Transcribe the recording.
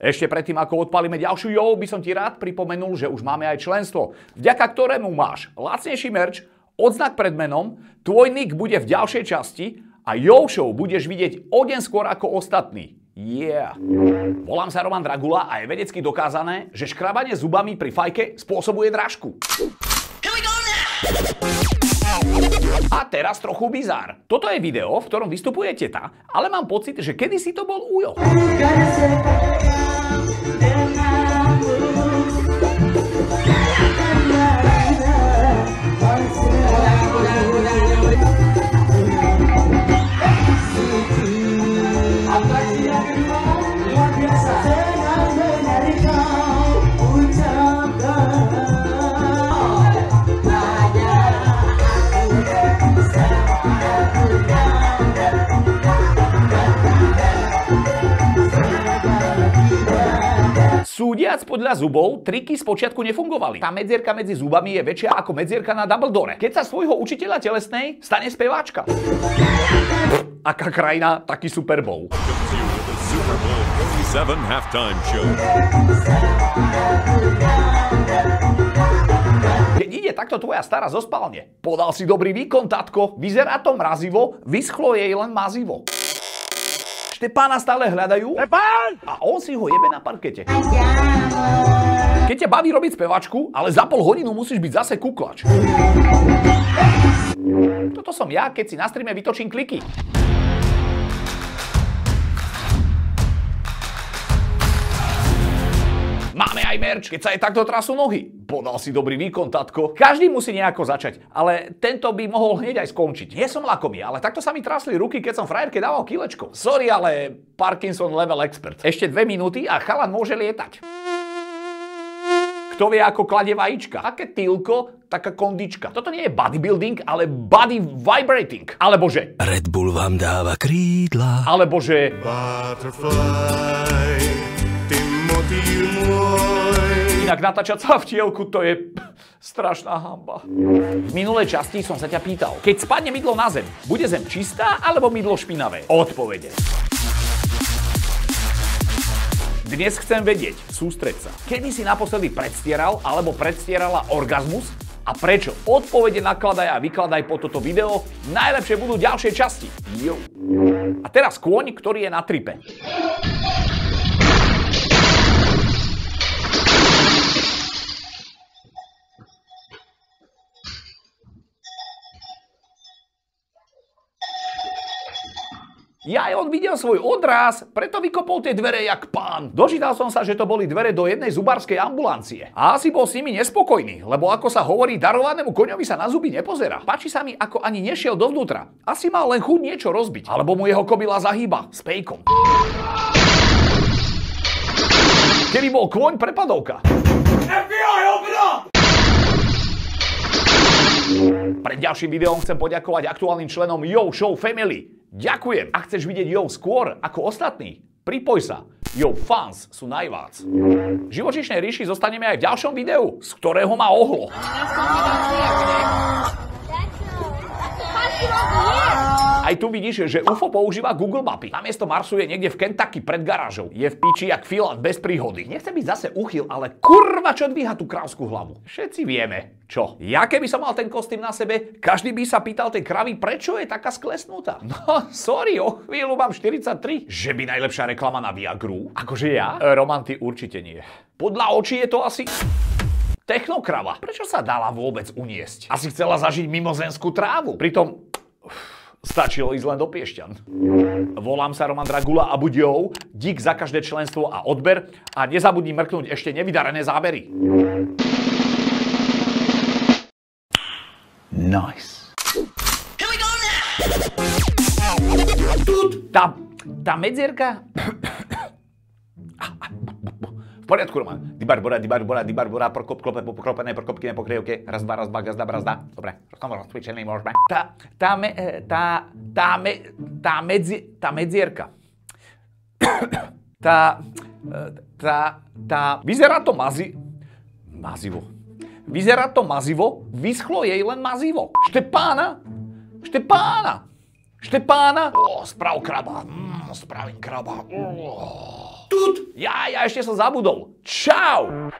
Ešte predtým, ako odpalíme ďalšiu JOW, by som ti rád pripomenul, že už máme aj členstvo, vďaka ktorému máš lacnejší merch, odznak pred menom, tvoj nick bude v ďalšej časti a JOW Show budeš vidieť o deň skôr ako ostatní. Yeah. Volám sa Roman Dragula a je vedecky dokázané, že škrabanie zubami pri fajke spôsobuje drážku. A teraz trochu bizár. Toto je video, v ktorom vystupuje teta, ale mám pocit, že kedysi to bol Ujo. Súdiac podľa zubov, triky spočiatku nefungovali. Tá medzierka medzi zubami je väčšia ako medzierka na Dumbledore. Keď sa svojho učiteľa telesnej stane speváčka. Aká krajina, taký Super Bowl. Keď ide takto tvoja stará zo spálne. Podal si dobrý výkon, tatko. Vyzerá to mrazivo, vyschlo jej len mazivo. Štepána stále hľadajú a on si ho jebe na parkete. Keď ťa baví robiť spevačku, ale za pol hodinu musíš byť zase kuklač. Toto som ja, keď si na streame vytočím kliky. Máme aj merch, keď sa aj takto trasú nohy. Podal si dobrý výkon, tatko. Každý musí nejako začať, ale tento by mohol hneď aj skončiť. Nie som lakomý, ale takto sa mi trasli ruky, keď som frajerke dával kilečko. Sorry, ale Parkinson level expert. Ešte 2 minúty a chalan môže lietať. Kto vie, ako kladie vajíčka? Aké tylko, taká kondička. Toto nie je bodybuilding, ale body vibrating. Alebo že Red Bull vám dáva krídla. Alebo že Butterfly, ty motýl môj. inak natáčať sa v tielku, to je strašná hanba. V minulej časti som sa ťa pýtal, keď spadne mydlo na zem, bude zem čistá alebo mydlo špinavé? Odpovede. Dnes chcem vedieť, sústreď sa. Kedy si naposledy predstieral alebo predstierala orgazmus? A prečo? Odpovede nakladaj a vykladaj po toto video. Najlepšie budú ďalšie časti. Jo. A teraz kôň, ktorý je na tripe. Ja on videl svoj odraz, preto vykopol tie dvere jak pán. Dočítal som sa, že to boli dvere do jednej zubárskej ambulancie. A asi bol s nimi nespokojný, lebo ako sa hovorí, darovanému koňovi sa na zuby nepozerá. Páči sa mi, ako ani nešiel dovnútra. Asi mal len chuť niečo rozbiť. Alebo mu jeho kobila zahýba s pejkom. Kedy bol kôň prepadovka. FBI, open up! Pred ďalším videom chcem poďakovať aktuálnym členom JOW Show Family. Ďakujem! Ak chceš vidieť JOW skôr ako ostatní, pripoj sa. JOW fans sú najvác. V živočíšnej ríši zostaneme aj v ďalšom videu, z ktorého ma ohlo. Aj tu vidíš, že UFO používa Google mapy. Namiesto Marsu je niekde v Kentucky pred garážou. Je v piči jak Filat bez príhody. Nechcem byť zase uchyl, ale kurva čo dvíha tú kravskú hlavu. Všetci vieme. Čo? Ja keby som mal ten kostým na sebe, každý by sa pýtal tej kravy, prečo je taká sklesnutá. No, sorry, o chvíľu mám 43. Že by najlepšia reklama na Viagru? Akože ja? Roman, ty určite nie. Podľa očí je to asi technokrava. Prečo sa dala vôbec uniesť? Asi chcela zažiť mimozemskú trávu. Pritom stačilo ísť len do Piešťan. Volám sa Roman Dragula a buď JOW, dík za každé členstvo a odber a nezabudni mrknúť ešte nevydarené zábery. Nice. Tá medzierka... V poriadku, Roman. Dibarbora, poklopené, prokopky, nepokryjovke. Raz, dva, gazda, brazda. Dobre, rozcvičený môžeme. Tá medzierka. Vyzerá to mazivo. Vyzerá to mazivo, vyschlo jej len mazivo. Štepána. Sprav kraba. Spravím kraba. Ja ešte som zabudol. Čau!